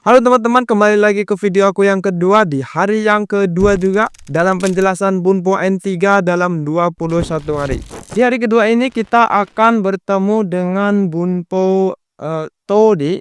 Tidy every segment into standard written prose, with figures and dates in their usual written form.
Halo teman-teman, kembali lagi ke video aku yang kedua di hari yang kedua juga dalam penjelasan Bunpo N3 dalam 21 hari. Di hari kedua ini kita akan bertemu dengan Bunpo Todini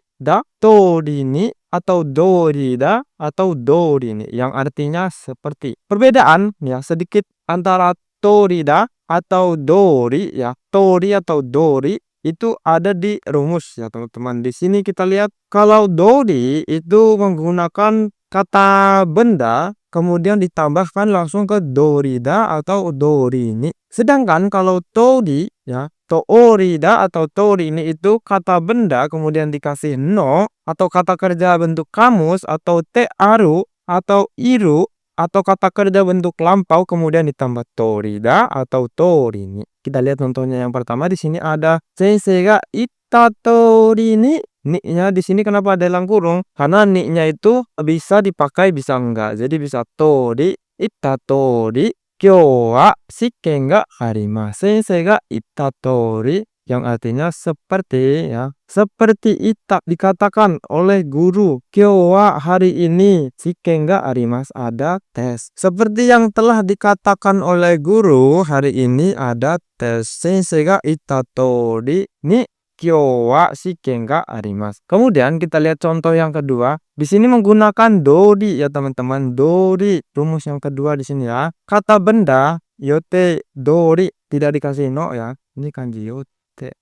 atau Dorida atau Dorini yang artinya seperti. Perbedaan ya sedikit antara Torida atau Dori ya. Tori atau Dori itu ada di rumus ya teman-teman. Di sini kita lihat kalau Dori itu menggunakan kata benda kemudian ditambahkan langsung ke Dorida atau Dorini. Sedangkan kalau Tori ya, Toorida atau Torini itu kata benda kemudian dikasih no atau kata kerja bentuk kamus atau te aru atau iru atau kata kerja bentuk lampau kemudian ditambah torida atau torini. Kita lihat contohnya yang pertama. Di sini ada sensei ga itta torini. Ni-nya di sini kenapa ada dalam kurung? Karena ni-nya itu bisa dipakai bisa enggak. Jadi bisa tori, itta tori, kyo wa shikken ga arimasu. Sensei ga itta tori yang artinya seperti ya. Seperti ita dikatakan oleh guru. Kyo wa hari ini shikken ga arimasu ada tes. Seperti yang telah dikatakan oleh guru, hari ini ada tes. Sensei ga itta tori ni kyo wa shikken ga arimasu. Kemudian kita lihat contoh yang kedua. Di sini menggunakan dori ya teman-teman. Dori rumus yang kedua di sini ya. Kata benda yote dori tidak dikasih no ya. Ini kanji yote.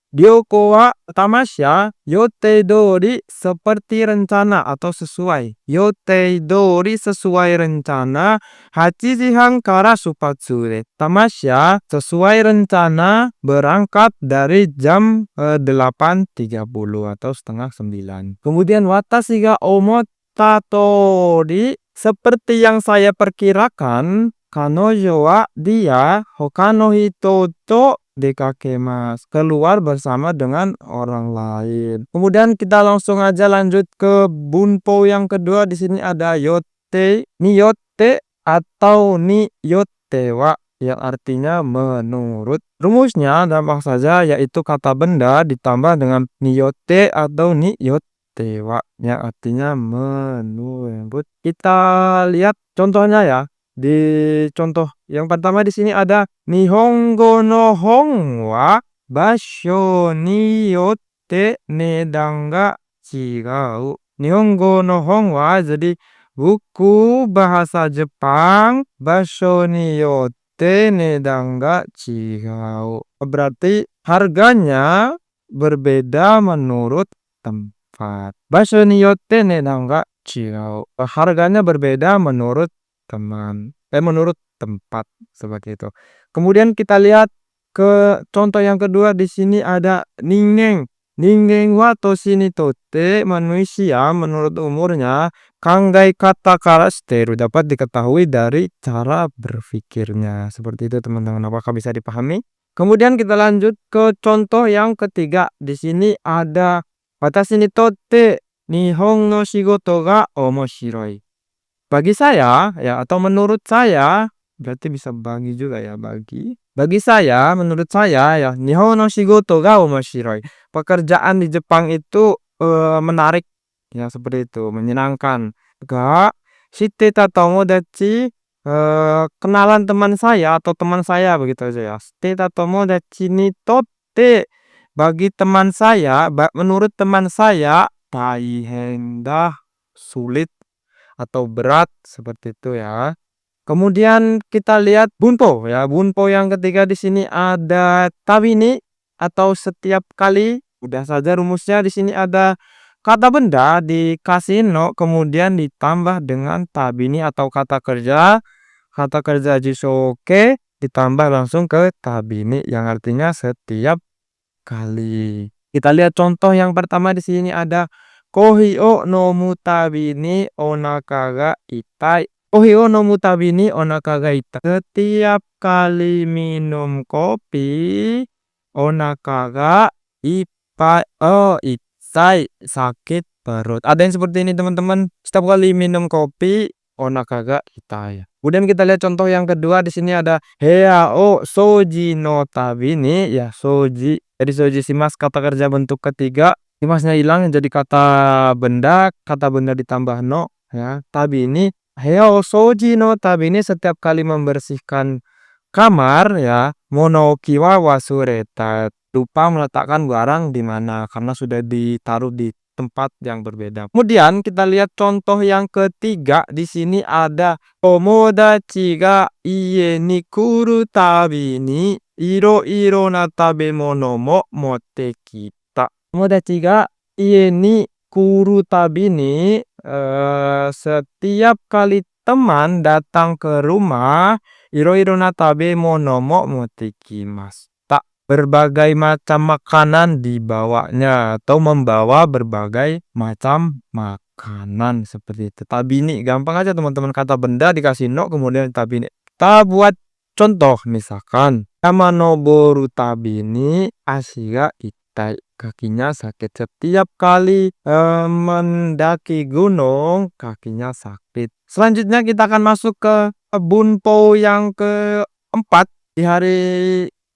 Ryoko wa tamasya yote dori seperti rencana atau sesuai. Yote dori sesuai rencana. 8 jihan kara supatsu de. Tamasya sesuai rencana berangkat dari jam 8.30 atau setengah 9. Kemudian watashi ga omotta tori seperti yang saya perkirakan. Kanojo wa dia hoka no hito to dekakemasu keluar bersama dengan orang lain. Kemudian kita langsung aja lanjut ke bunpo yang kedua. Di sini ada yote, niyote atau niyote wa yang artinya menurut. Rumusnya gampang saja yaitu kata benda ditambah dengan niyote atau niyote wa yang artinya menurut. Kita lihat contohnya ya. Di contoh yang pertama di sini ada Nihongo no hon wa basho ni yotte nedang ga chigau. Nihongo no hon wa jadi buku bahasa Jepang, basho ni yotte nedang ga chigau. Berarti harganya berbeda menurut tempat. Basho ni yotte nedang ga chigau. Harganya berbeda menurut menurut tempat seperti itu. Kemudian kita lihat ke contoh yang kedua. Di sini ada ningen. Ningen wa toshi ni totte manusia menurut umurnya kangai kata kara shiteru dapat diketahui dari cara berpikirnya. Seperti itu teman-teman. Apakah bisa dipahami? Kemudian kita lanjut ke contoh yang ketiga. Di sini ada watashi ni totte nihon no shigoto ga omoshiroi. Bagi saya ya atau menurut saya berarti bisa bagi juga ya bagi. Bagi saya menurut saya ya nihon no shigoto ga omoshiroi. Pekerjaan di Jepang itu menarik ya seperti itu, menyenangkan. Ga shiteta tomodachi kenalan teman saya atau teman saya begitu aja ya. Shiteta tomodachi ni totte bagi teman saya, menurut teman saya taihen da sulit atau berat seperti itu ya. Kemudian kita lihat bunpo ya. Bunpo yang ketiga di sini ada tabini atau setiap kali. Udah saja rumusnya. Di sini ada kata benda dikasih no kemudian ditambah dengan tabini atau kata kerja. Kata kerja jisoke ditambah langsung ke tabini yang artinya setiap kali. Kita lihat contoh yang pertama. Di sini ada kohi o nomu tabi ni onaka ga itai. Kohi o nomu tabi ni onaka ga itai. Setiap kali minum kopi onaka ga ipai. Oh, itai sakit perut. Ada yang seperti ini teman-teman. Setiap kali minum kopi onaka ga itai. Kemudian kita lihat contoh yang kedua. Di sini ada heya o soji no tabi ni ya soji. Jadi soji shimasu kata kerja bentuk ketiga Masnya hilang jadi kata benda ditambah no ya. Tabini, heo soji no tabini setiap kali membersihkan kamar ya, monoki wa wasureta, lupa meletakkan barang di mana karena sudah ditaruh di tempat yang berbeda. Kemudian kita lihat contoh yang ketiga, di sini ada tomodachi ga ie ni kuru tabi ni iro iro na tabemono mo motte kita. Tomodachi ga ie ni kuru tabi ni, setiap kali teman datang ke rumah, iro-iro na tabemono mo motekimasu. Tak, berbagai macam makanan dibawanya atau membawa berbagai macam makanan seperti itu. Tabini gampang aja teman-teman, kata benda dikasih no kemudian tabini. Kita buat contoh misalkan Yamanoboru tabini asiga itai, kakinya sakit. Setiap kali mendaki gunung kakinya sakit. Selanjutnya kita akan masuk ke bunpo yang keempat. Di hari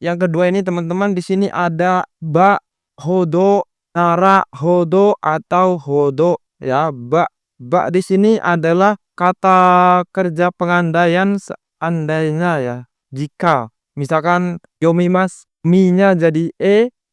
yang kedua ini teman-teman, di sini ada ba, hodo, nara, hodo atau hodo ya. Ba di sini adalah kata kerja pengandaian seandainya ya. Jika misalkan yomimas, mi-nya jadi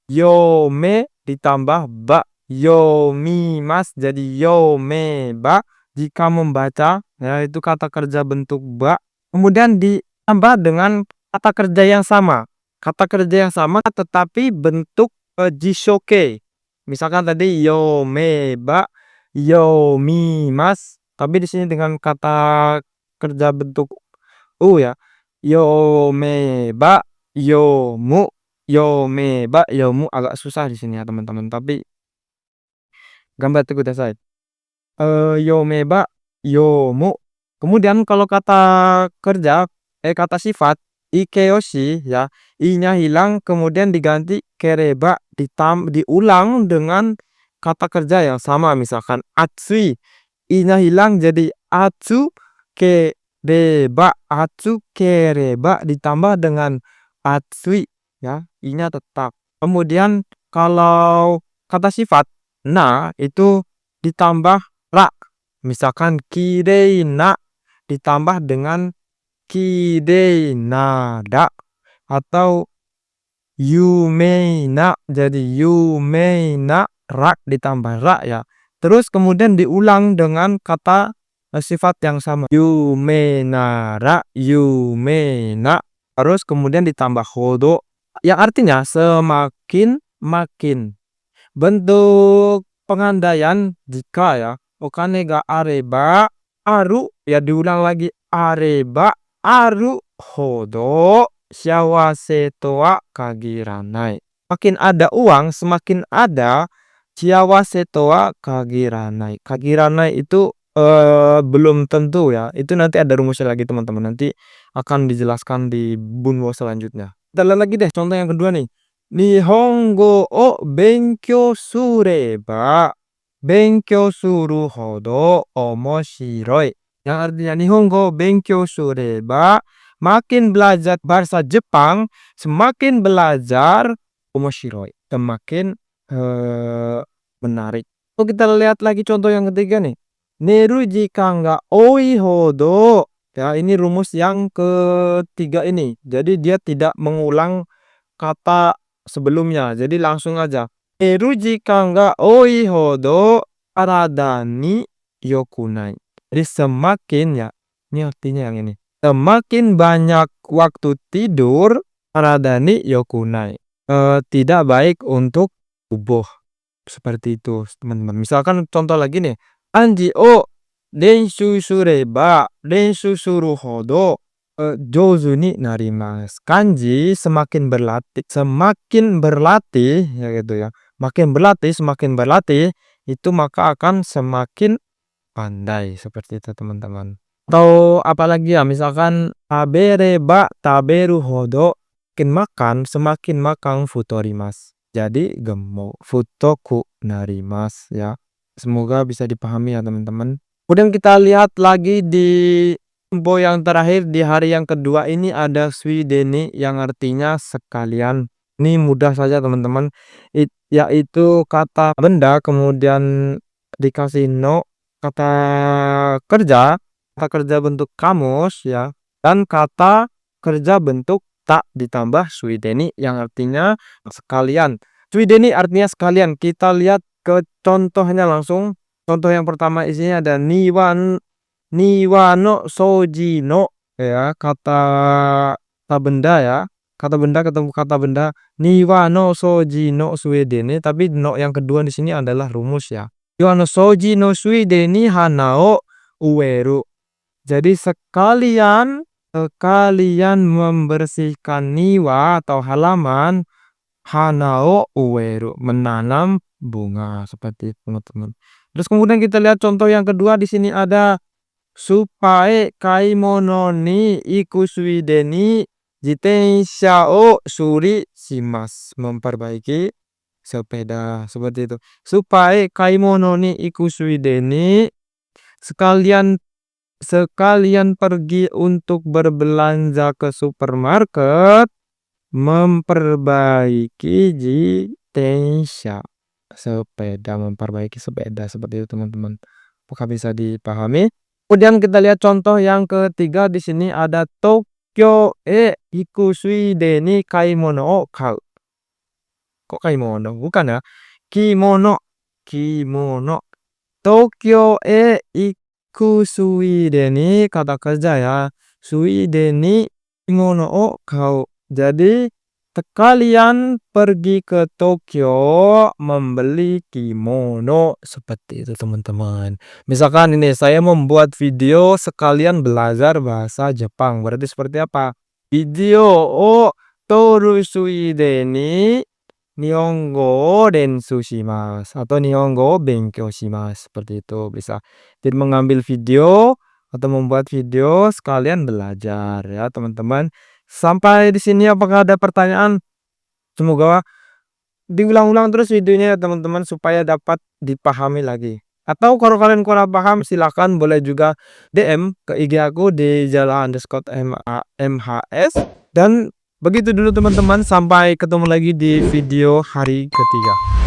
yome ditambah ba, yomimas jadi yomeba. Jika membaca ya, itu kata kerja bentuk ba, kemudian ditambah dengan kata kerja yang sama. Kata kerja yang sama tetapi bentuk jishoke. Misalkan tadi yomeba, yomimas, tapi di sini dengan kata kerja bentuk ya. Yomeba, yomu, yomeba, yomu, agak susah di sini ya teman-teman. Tapi gambar teguh dasar. Yomeba, yomu. Kemudian kalau kata kerja, kata sifat ikeyoshi ya, i-nya hilang kemudian diganti kereba, diulang dengan kata kerja yang sama. Misalkan atsui, i-nya hilang jadi atsu kereba, atsu kereba ditambah dengan atsui ya, i-nya tetap. Kemudian kalau kata sifat na itu ditambah ra, misalkan kireina ditambah dengan kireinada, atau yumeina jadi yumeina, ra ditambah ra ya. Terus kemudian diulang dengan kata sifat yang sama, yumenara, yumena, terus kemudian ditambah hodo yang artinya semakin makin. Bentuk pengandaian jika ya, okane ga areba aru ya, diulang lagi areba aru hodo shawase to wa kagiranai. Makin ada uang, semakin ada shawase to wa kagiranai. Kagiranai itu belum tentu ya. Itu nanti ada rumusnya lagi teman-teman. Nanti akan dijelaskan di bunwo selanjutnya. Kita lihat lagi deh contoh yang kedua nih. Nihongo o benkyou sureba benkyou suru hodo omoshiroi. Yang artinya nihongo benkyou sureba, makin belajar bahasa Jepang, semakin belajar omoshiroi, semakin menarik. So, kita lihat lagi contoh yang ketiga nih. Neru jikan ga oi hodo. Ya, ini rumus yang ketiga ini. Jadi dia tidak mengulang kata sebelumnya. Jadi langsung aja. Neru jikan ga oi hodo arada ni yokunai. Jadi semakin ya, ini artinya yang ini. Semakin banyak waktu tidur, arada ni yokunai. Tidak baik untuk tubuh. Seperti itu teman-teman. Misalkan contoh lagi nih. Anji o renshu sureba renshu suru hodo jouzu ni narimasu. Kanji semakin berlatih ya gitu ya. Semakin berlatih itu maka akan semakin pandai, seperti itu teman-teman. Atau apalagi ya, misalkan tabereba taberu hodo, semakin makan futorimasu. Jadi gemuk, futoku narimasu ya. Semoga bisa dipahami ya teman-teman. Kemudian kita lihat lagi di tempo yang terakhir, di hari yang kedua ini ada suideni yang artinya sekalian Ini mudah saja teman-teman, yaitu kata benda kemudian dikasih no, kata kerja bentuk kamus ya, dan kata kerja bentuk tak ditambah suideni yang artinya sekalian. Suideni artinya sekalian. Kita lihat ke contohnya langsung. Contoh yang pertama isinya ada niwa no soji no ya, kata benda ya. Kata benda ketemu kata benda niwa no soji no suideni, tapi no yang kedua di sini adalah rumus ya. Niwa no soji no suideni hanao ueru. Jadi sekalian membersihkan niwa atau halaman, hanao ueru, menanam bunga seperti itu teman-teman. Terus kemudian kita lihat contoh yang kedua di sini ada supae kaimono ni ikusui ni jitensha o suri shimasu, memperbaiki sepeda seperti itu. Supae kaimono ni ikusui ni, sekalian pergi untuk berbelanja ke supermarket, memperbaiki jitensha, memperbaiki sepeda seperti itu teman-teman. Apakah bisa dipahami? Kemudian kita lihat contoh yang ketiga di sini ada Tokyo ikusui ni kaimono o kau. Kok kaimono? Bukan ya. Kimono. Tokyo ikusui ni kata kerja ya. Suide ni kimono o kau. Jadi sekalian pergi ke Tokyo membeli kimono seperti itu teman-teman. Misalkan ini saya membuat video sekalian belajar bahasa Jepang. Berarti seperti apa? Video o torusuide ni nihongo rensu shimasu atau nihongo benkyou shimasu, seperti itu bisa. Jadi mengambil video atau membuat video sekalian belajar ya teman-teman. Sampai di sini apakah ada pertanyaan? Semoga diulang-ulang terus videonya ya teman-teman supaya dapat dipahami lagi. Atau kalau kalian kurang paham silahkan boleh juga DM ke IG aku di jala_mhs. Dan begitu dulu teman-teman, sampai ketemu lagi di video hari ketiga.